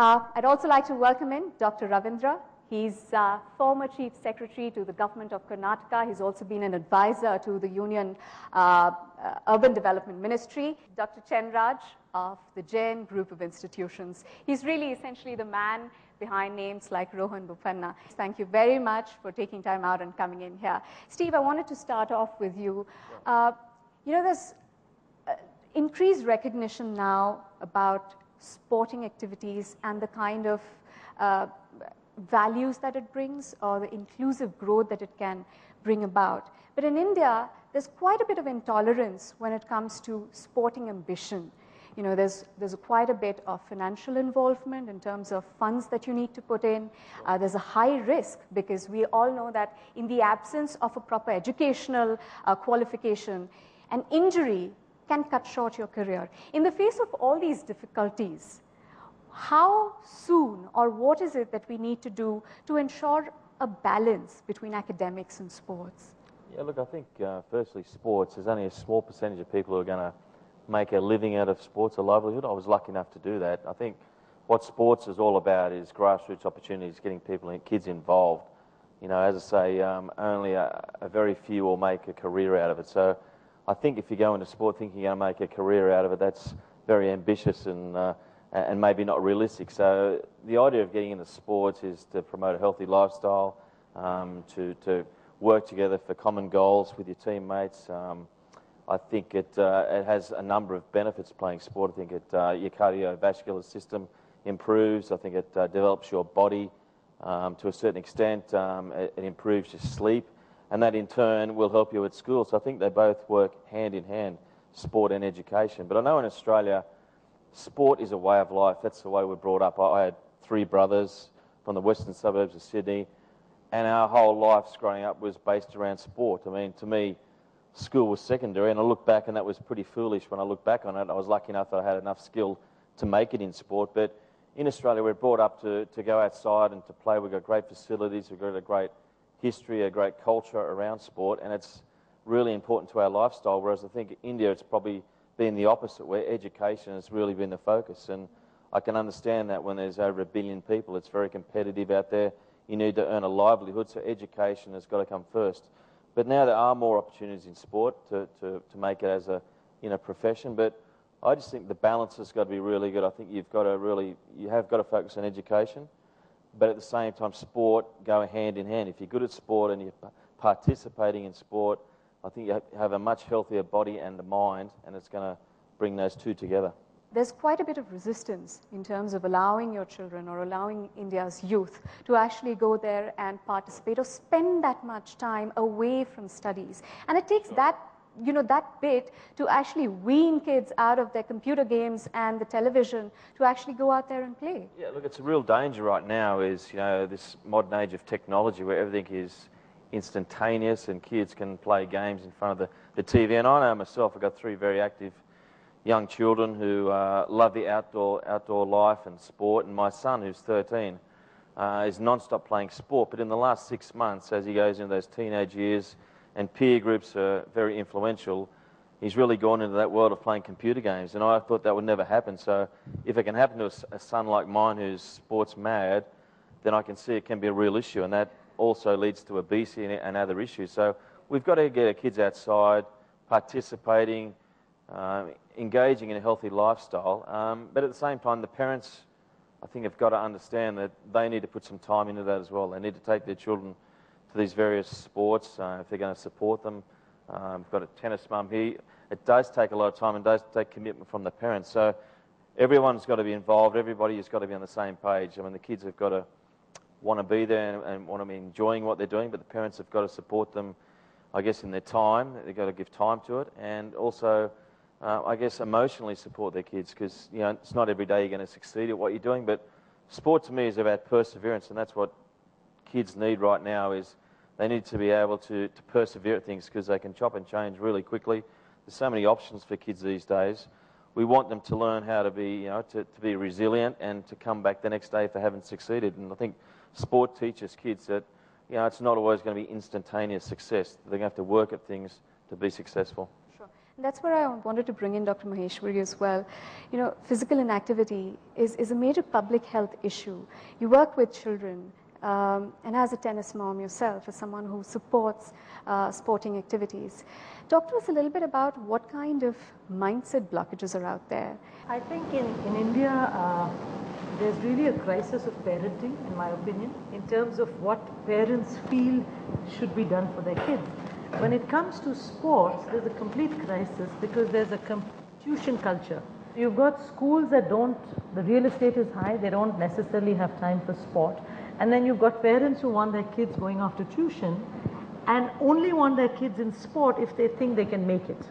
I'd also like to welcome in Dr. Ravindra. He's former Chief Secretary to the Government of Karnataka. He's also been an advisor to the Union Urban Development Ministry. Dr. Chenraj of the Jain group of institutions. He's really essentially the man behind names like Rohan Bopanna. Thank you very much for taking time out and coming in here. Steve, I wanted to start off with you. There's increased recognition now about sporting activities and the kind of values that it brings or the inclusive growth that it can bring about. But in India, there's quite a bit of intolerance when it comes to sporting ambition. There's quite a bit of financial involvement in terms of funds that you need to put in. There's a high risk because we all know that in the absence of a proper educational qualification, an injury can cut short your career. In the face of all these difficulties, how soon or what is it that we need to do to ensure a balance between academics and sports? Yeah, look, I think firstly sports, there's only a small percentage of people who are going to make a living out of sports, a livelihood. I was lucky enough to do that. I think what sports is all about is grassroots opportunities, getting people, kids involved. As I say, only a very few will make a career out of it. So I think if you go into sport thinking you're going to make a career out of it, that's very ambitious and maybe not realistic. So the idea of getting into sports is to promote a healthy lifestyle, to work together for common goals with your teammates. I think it has a number of benefits playing sport. I think your cardiovascular system improves. I think it develops your body to a certain extent. It improves your sleep. And that in turn will help you at school. So I think they both work hand in hand, sport and education. But I know in Australia, sport is a way of life. That's the way we're brought up. I had 3 brothers from the western suburbs of Sydney, and our whole lives growing up was based around sport. I mean, to me, school was secondary, and I look back, and that was pretty foolish when I look back on it. I was lucky enough that I had enough skill to make it in sport. But in Australia, we're brought up to go outside and to play. We've got great facilities. We've got a great history, a great culture around sport, and it's really important to our lifestyle, whereas I think India, it's probably been the opposite, where education has really been the focus. And I can understand that when there's over 1 billion people, it's very competitive out there. You need to earn a livelihood, so education has got to come first. But now there are more opportunities in sport to make it as a profession, but I just think the balance has got to be really good. I think you have got to focus on education, but at the same time, sport go hand in hand. If you're good at sport and you're participating in sport, I think you have a much healthier body and a mind, and it's going to bring those two together. There's quite a bit of resistance in terms of allowing your children or allowing India's youth to actually go there and participate or spend that much time away from studies. And it takes that bit to actually wean kids out of their computer games and the television to actually go out there and play. Yeah, look, it's a real danger right now is, this modern age of technology where everything is instantaneous and kids can play games in front of the TV. And I know myself, I've got 3 very active young children who love the outdoor life and sport. And my son, who's 13, is non-stop playing sport. But in the last 6 months, as he goes into those teenage years, and peer groups are very influential, he's really gone into that world of playing computer games. And I thought that would never happen. So if it can happen to a son like mine who's sports mad, then I can see it can be a real issue. And that also leads to obesity and other issues. So we've got to get our kids outside, participating, engaging in a healthy lifestyle. But at the same time, the parents, I think, have got to understand that they need to put some time into that as well. They need to take their children to these various sports if they're going to support them. I've got a tennis mum here. It does take a lot of time and does take commitment from the parents. So everyone's got to be involved. Everybody has got to be on the same page. I mean, the kids have got to want to be there and want to be enjoying what they're doing, but the parents have got to support them, I guess, in their time. They've got to give time to it, and also, I guess, emotionally support their kids, because it's not every day you're going to succeed at what you're doing. But sport to me is about perseverance, and that's what kids need right now. Is they need to be able to persevere at things, because they can chop and change really quickly. There's so many options for kids these days. We want them to learn how to be, to be resilient and to come back the next day if they haven't succeeded. And I think sport teaches kids that, it's not always going to be instantaneous success. They're going to have to work at things to be successful. Sure. That's where I wanted to bring in Dr. Maheshwari as well. You know, physical inactivity is a major public health issue. You work with children, and as a tennis mom yourself, as someone who supports sporting activities, talk to us a little bit about what kind of mindset blockages are out there. I think in India, there's really a crisis of parenting, in my opinion, in terms of what parents feel should be done for their kids. When it comes to sports, there's a complete crisis because there's a tuition culture. You've got schools that the real estate is high, they don't necessarily have time for sport. And then you've got parents who want their kids going after tuition and only want their kids in sport if they think they can make it.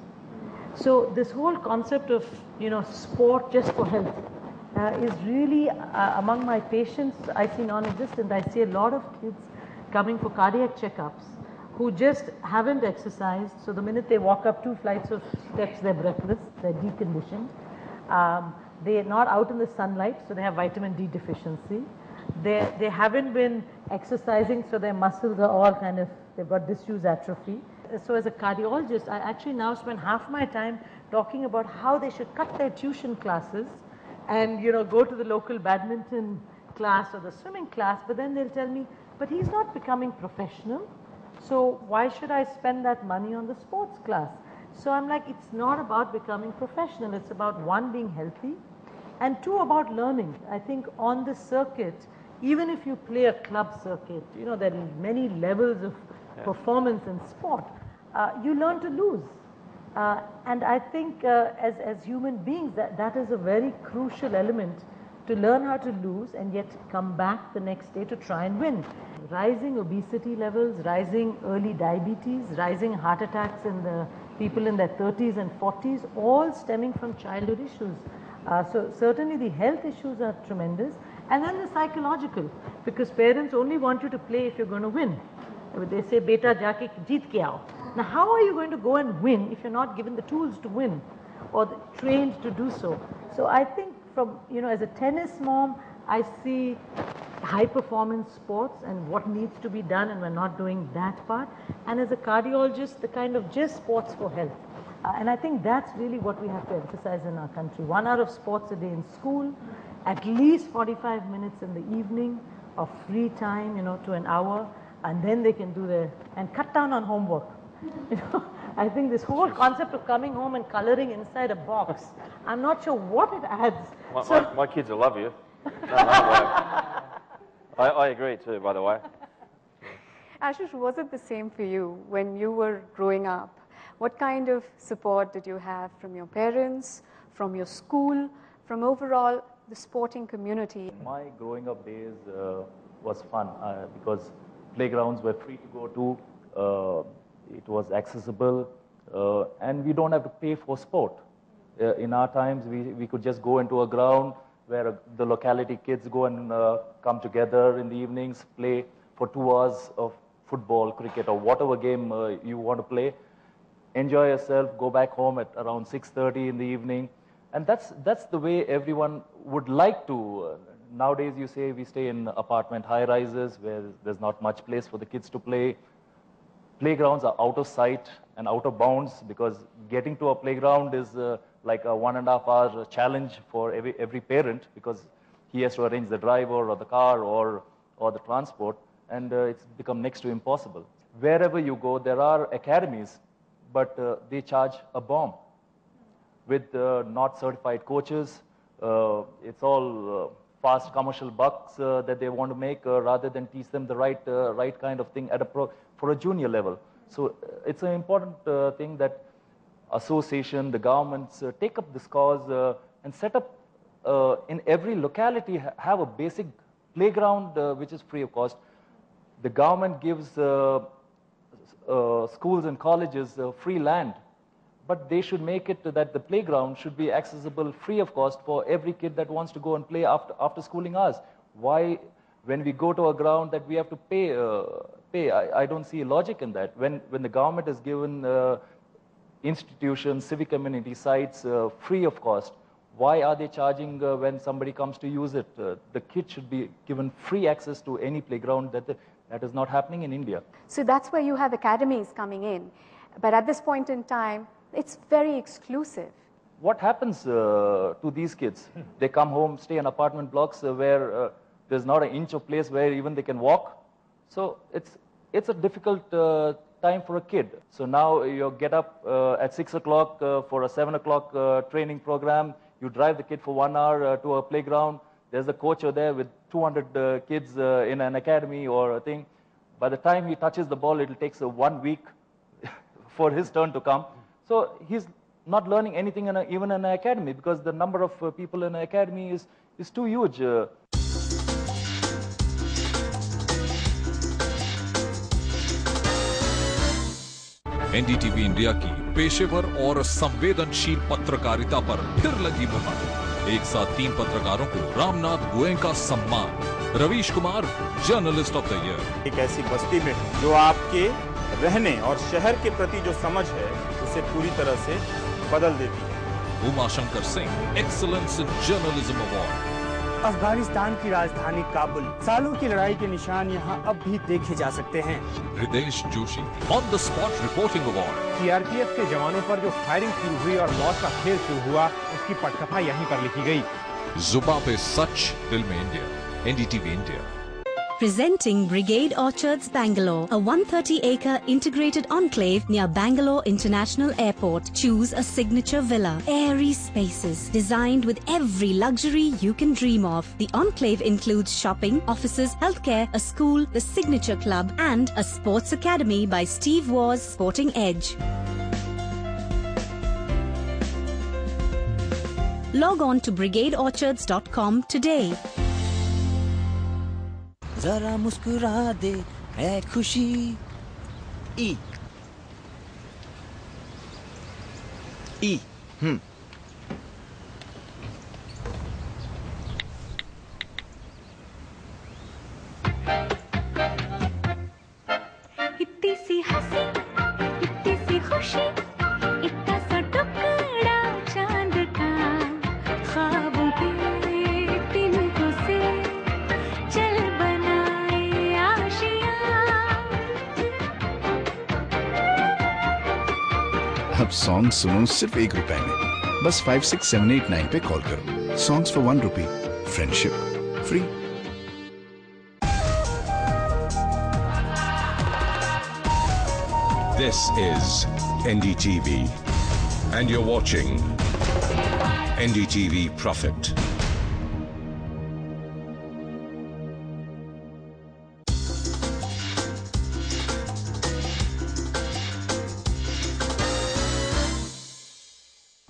So this whole concept of, sport just for health is really, among my patients, I see non-existent. I see a lot of kids coming for cardiac checkups who just haven't exercised. So the minute they walk up 2 flights of steps, they're breathless, they're deconditioned. They're not out in the sunlight, so they have vitamin D deficiency. They haven't been exercising, so their muscles are all they've got disuse atrophy. So as a cardiologist, I actually now spend half my time talking about how they should cut their tuition classes and, go to the local badminton class or the swimming class, but then they'll tell me, but he's not becoming professional. So why should I spend that money on the sports class? So I'm like, it's not about becoming professional. It's about 1, being healthy, and 2, about learning. I think on the circuit, even if you play a club circuit, there are many levels of performance in sport. You learn to lose. And I think as human beings, that is a very crucial element, to learn how to lose and yet come back the next day to try and win. Rising obesity levels, rising early diabetes, rising heart attacks in the people in their 30s and 40s, all stemming from childhood issues. So certainly the health issues are tremendous. And then the psychological, because parents only want you to play if you're going to win. They say, beta jaake jeet ke aao. Now how are you going to go and win if you're not given the tools to win or trained to do so? So I think from, as a tennis mom, I see high performance sports and what needs to be done, and we're not doing that part. And as a cardiologist, the kind of just sports for health. And I think that's really what we have to emphasize in our country. 1 hour of sports a day in school, at least 45 minutes in the evening of free time, to an hour, and then they can do and cut down on homework. I think this whole concept of coming home and coloring inside a box, I'm not sure what it adds. My kids will love you. No, I agree too, by the way. Ashish, was it the same for you when you were growing up? What kind of support did you have from your parents, from your school, from overall the sporting community? My growing up days was fun because playgrounds were free to go to. It was accessible, and we don't have to pay for sport. In our times, we could just go into a ground where the locality kids go and come together in the evenings, play for 2 hours of football, cricket, or whatever game you want to play. Enjoy yourself, go back home at around 6:30 in the evening. And that's the way everyone would like to. Nowadays, you say we stay in apartment high-rises where there's not much place for the kids to play. Playgrounds are out of sight and out of bounds because getting to a playground is like a 1.5 hour challenge for every parent because he has to arrange the driver or the car or the transport, and it's become next to impossible. Wherever you go, there are academies, but they charge a bomb with not certified coaches. It's all fast commercial bucks that they want to make rather than teach them the right kind of thing at for a junior level. So it's an important thing that association, the governments take up this cause and set up in every locality have a basic playground which is free of cost. The government gives schools and colleges free land, but they should make it that the playground should be accessible free of cost for every kid that wants to go and play after schooling hours. Why, when we go to a ground, that we have to pay? I don't see logic in that. When the government has given institutions, civic community sites free of cost, why are they charging when somebody comes to use it? The kid should be given free access to any playground. That is not happening in India. So that's where you have academies coming in. But at this point in time, It's very exclusive. What happens to these kids? They come home, stay in apartment blocks where there's not an inch of place where even they can walk. So it's a difficult time for a kid. So now you get up at 6 o'clock for a 7 o'clock training program. You drive the kid for 1 hour to a playground. There's a coach there with 200 kids in an academy or a thing. By the time he touches the ball, it'll take 1 week for his turn to come. So he's not learning anything even in an academy because the number of people in an academy is too huge. NDTV India की पेशेवर और संवेदनशील पत्रकारिता पर फिर लगी मुहर। एक साथ 3 पत्रकारों को रामनाथ गोयनका सम्मान। Ravish Kumar, journalist of the year. एक ऐसी बस्ती में जो आपके रहने और शहर के प्रति जो समझ है उसे पूरी तरह से बदल देती है। Umashankar Singh, excellence in journalism award. Afghanistan की राजधानी काबुल, सालों की लड़ाई के निशान यहाँ अब भी देखे जा सकते हैं। Hridesh Joshi, on the spot reporting award. CRPF के जवानों पर जो फायरिंग शुरू हुई और मौत का खेल शुरू हुआ, उसकी पटकथा यहीं पर लिखी गई। जुबां पे सच, दिल में India. NDTV India. Presenting Brigade Orchards, Bangalore, a 130-acre integrated enclave near Bangalore International Airport. Choose a signature villa, airy spaces, designed with every luxury you can dream of. The enclave includes shopping, offices, healthcare, a school, the signature club, and a sports academy by Steve Waugh's Sporting Edge. Log on to brigadeorchards.com today. जरा मुस्कुरा दे है खुशी। ई ई इतनी सी हंसी, इतनी सी खुशी, इतना सा टुकड़ा चांद का, ख्वाबों के तिनकों से चल बनाए आशियां। अब सॉन्ग सुनो सिर्फ ₹1 में। बस 56789 पे कॉल करो। Songs for ₹1, friendship free. This is NDTV, and you're watching NDTV Profit.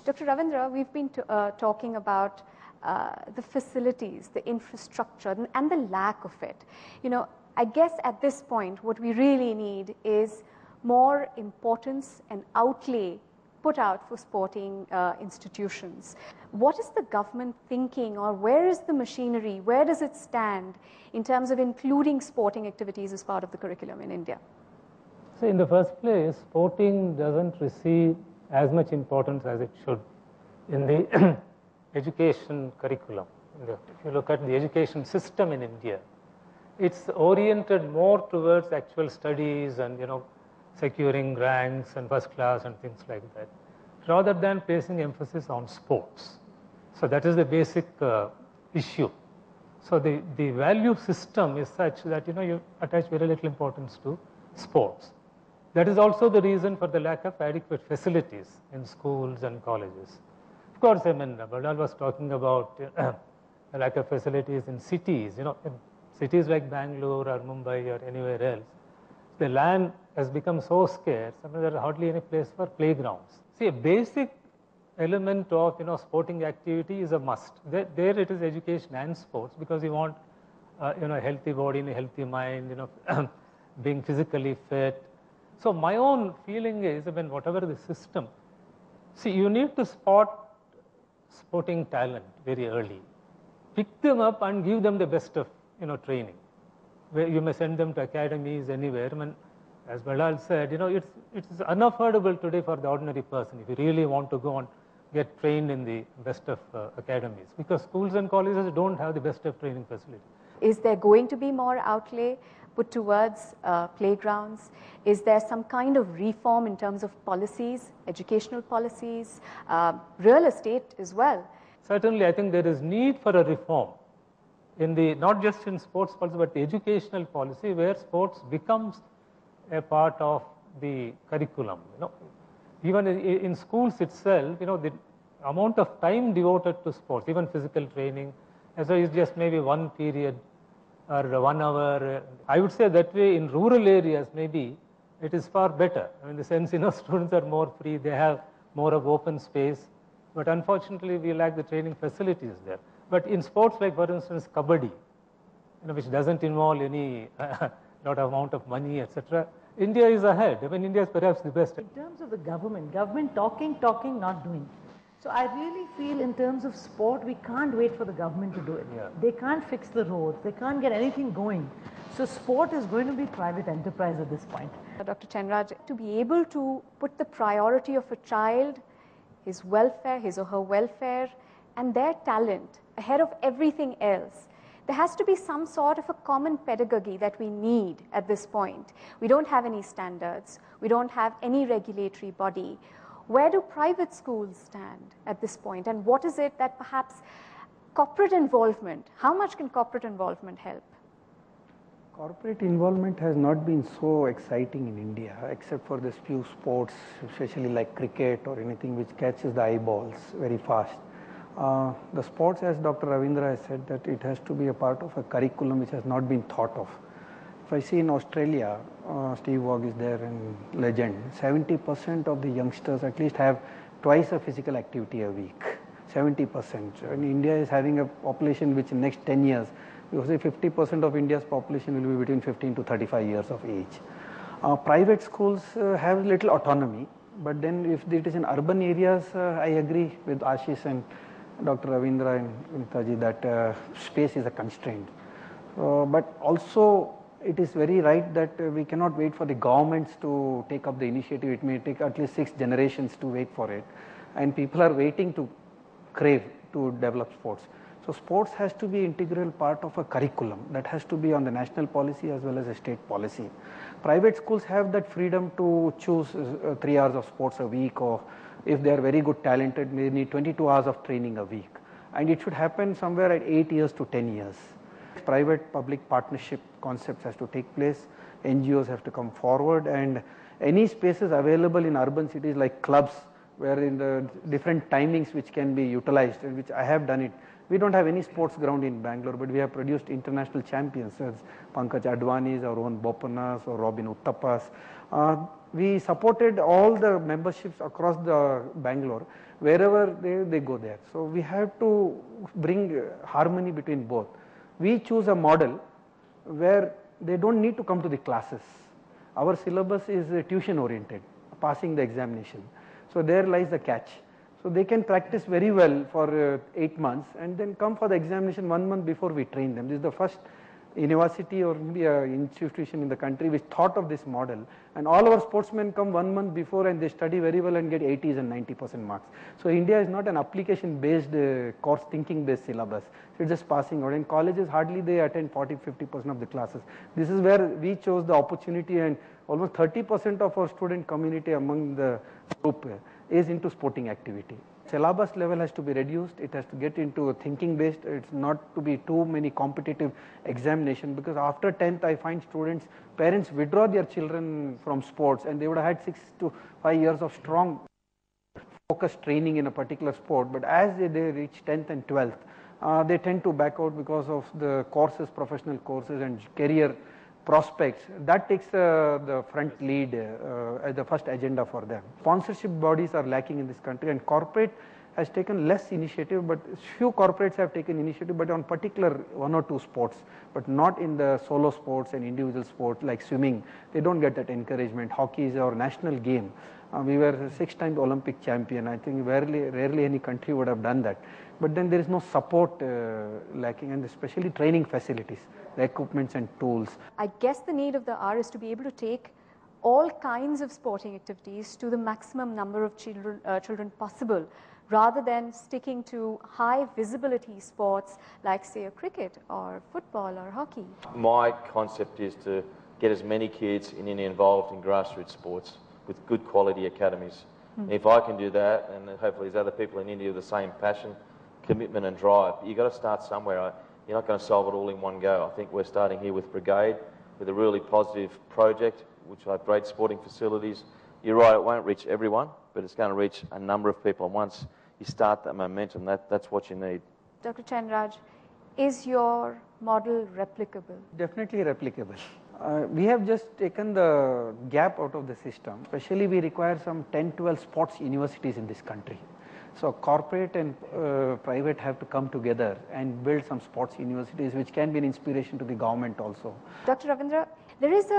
Dr. Ravindra, we've been talking about the facilities, the infrastructure, and the lack of it. You know, I guess at this point, what we really need is more importance and outlay put out for sporting institutions. What is the government thinking, or where is the machinery? Where does it stand in terms of including sporting activities as part of the curriculum in India? So in the first place, sporting doesn't receive as much importance as it should in the education curriculum. If you look at the education system in India, it's oriented more towards actual studies and, you know, securing ranks and first class and things like that, rather than placing emphasis on sports. So that is the basic issue. So the value system is such that, you know, you attach very little importance to sports. That is also the reason for the lack of adequate facilities in schools and colleges. Of course, I mean, Badal was talking about the lack of facilities in cities. You know, in cities like Bangalore or Mumbai or anywhere else, the land has become so scarce. I mean, there are hardly any place for playgrounds. See, a basic element of, you know, sporting activity is a must. There it is education and sports, because you want, you know, a healthy body and a healthy mind, you know, being physically fit. So my own feeling is, I mean, whatever the system, see, you need to spot sporting talent very early, pick them up and give them the best of, you know, training. Where you may send them to academies anywhere. I mean, as Badal said, you know, it's unaffordable today for the ordinary person. If you really want to go and get trained in the best of academies, because schools and colleges don't have the best of training facilities. Is there going to be more outlay put towards playgrounds? Is there some kind of reform in terms of policies, educational policies, real estate as well? Certainly, I think there is need for a reform in the, not just in sports policy, but the educational policy, where sports becomes a part of the curriculum. Even in schools itself, the amount of time devoted to sports, even physical training, as well is just maybe one period or 1 hour. I would say that way in rural areas, maybe it is far better. In the sense, students are more free, they have more of open space, but unfortunately we lack the training facilities there. But in sports like, for instance, kabaddi, which doesn't involve any lot of amount of money, etc., India is ahead. India is perhaps the best. In terms of the government talking, not doing. So I really feel in terms of sport, we can't wait for the government to do it. Yeah. They can't fix the roads, they can't get anything going. So sport is going to be private enterprise at this point. Dr. Chenraj, to be able to put the priority of a child, his welfare, his or her welfare, and their talent ahead of everything else, there has to be some sort of a common pedagogy that we need at this point. We don't have any standards. We don't have any regulatory body. Where do private schools stand at this point? And what is it that perhaps corporate involvement, how much can corporate involvement help? Corporate involvement has not been so exciting in India, except for this few sports, especially like cricket or anything which catches the eyeballs very fast. The sports, as Dr. Ravindra has said, that it has to be a part of a curriculum which has not been thought of. If I see in Australia, Steve Waugh is there and legend, 70% of the youngsters at least have twice a physical activity a week, 70%. And India is having a population which in next 10 years, you say 50% of India's population will be between 15 to 35 years of age. Private schools have little autonomy, but then if it is in urban areas, I agree with Ashish and Dr. Ravindra and Vinitaji that space is a constraint. But also it is very right that we cannot wait for the governments to take up the initiative. It may take at least 6 generations to wait for it, and people are waiting to crave to develop sports. So sports has to be integral part of a curriculum that has to be on the national policy as well as a state policy. Private schools have that freedom to choose 3 hours of sports a week, or if they are very good talented, they need 22 hours of training a week, and it should happen somewhere at 8 years to 10 years. Private public partnership concepts has to take place, NGOs have to come forward, and any spaces available in urban cities like clubs where in the different timings which can be utilized, and which I have done it. We don't have any sports ground in Bangalore, but we have produced international champions as Pankaj Advani's, our own Bopanna's, or Robin Uttappa's. We supported all the memberships across the Bangalore, wherever they go there. So we have to bring harmony between both. We choose a model where they don't need to come to the classes. Our syllabus is tuition oriented, passing the examination. So there lies the catch. So they can practice very well for 8 months and then come for the examination 1 month before we train them. This is the first university or maybe institution in the country which thought of this model, and all our sportsmen come 1 month before and they study very well and get 80s and 90% marks. So India is not an application based course thinking based syllabus. So it's just passing out. In colleges hardly they attend 40-50% of the classes. This is where we chose the opportunity, and almost 30% of our student community among the group is into sporting activity. Syllabus level has to be reduced, it has to get into thinking based, it's not to be too many competitive examination, because after 10th I find students, parents withdraw their children from sports and they would have had 6 to 5 years of strong focused training in a particular sport, but as they reach 10th and 12th, they tend to back out because of the courses, professional courses and career prospects. That takes the front lead as the first agenda for them. Sponsorship bodies are lacking in this country, and corporate has taken less initiative, but few corporates have taken initiative, but on particular 1 or 2 sports, but not in the solo sports and individual sports like swimming. They don't get that encouragement. Hockey is our national game. We were 6-time Olympic champion. I think rarely any country would have done that. But then there is no support lacking, and especially training facilities, the equipments and tools. I guess the need of the hour is to be able to take all kinds of sporting activities to the maximum number of children possible rather than sticking to high visibility sports like, say, a cricket or football or hockey? My concept is to get as many kids in India involved in grassroots sports with good quality academies. If I can do that, and hopefully there's other people in India with the same passion, commitment and drive, you've got to start somewhere. You're not going to solve it all in one go. I think we're starting here with Brigade, with a really positive project, which will have great sporting facilities. You're right, it won't reach everyone, but it's going to reach a number of people. And once you start that momentum, that's what you need. Dr. Chenraj, is your model replicable? Definitely replicable. We have just taken the gap out of the system. Especially we require some 10-12 sports universities in this country. So corporate and private have to come together and build some sports universities which can be an inspiration to the government also. Dr. Ravindra, there is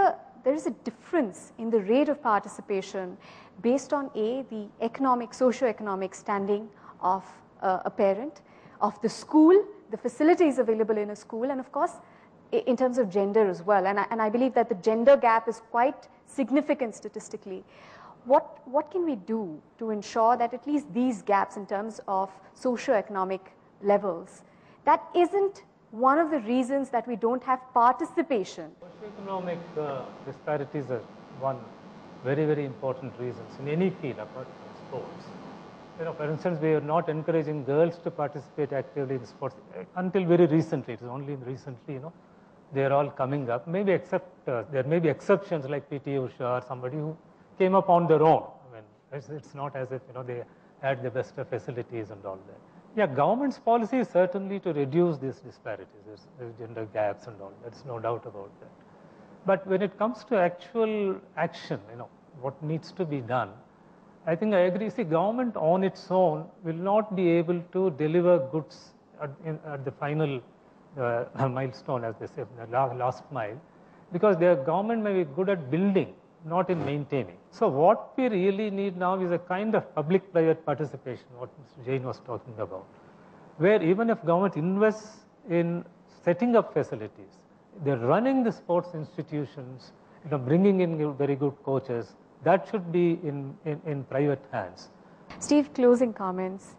a difference in the rate of participation based on the socio-economic standing of a parent, of the school, the facilities available in a school, and of course in terms of gender as well. And I believe that the gender gap is quite significant statistically. What can we do to ensure that at least these gaps in terms of socio-economic levels, that isn't one of the reasons that we don't have participation? Socio-economic disparities are one very, very important reasons in any field apart from sports. For instance, we are not encouraging girls to participate actively in sports until very recently. It is only recently, they are all coming up. Maybe there may be exceptions like P.T. Usha or somebody who came up on their own. I mean, it's not as if they had the best of facilities and all that. Yeah, government's policy is certainly to reduce these disparities, there's gender gaps and all. There's no doubt about that. But when it comes to actual action, what needs to be done, I think I agree. See, government on its own will not be able to deliver goods at the final milestone, as they say, the last mile, because their government may be good at building, not in maintaining. So what we really need now is a kind of public-private participation, what Mr. Jain was talking about, where even if government invests in setting up facilities, they're running the sports institutions, bringing in very good coaches, that should be in private hands. Steve, closing comments.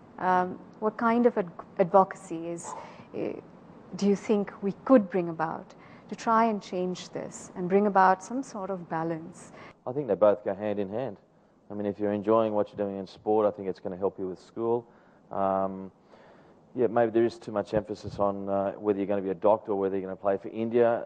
What kind of advocacy do you think we could bring about to try and change this and bring about some sort of balance? I think they both go hand in hand. I mean, if you're enjoying what you're doing in sport, I think it's going to help you with school. Yeah, maybe there is too much emphasis on whether you're going to be a doctor or whether you're going to play for India.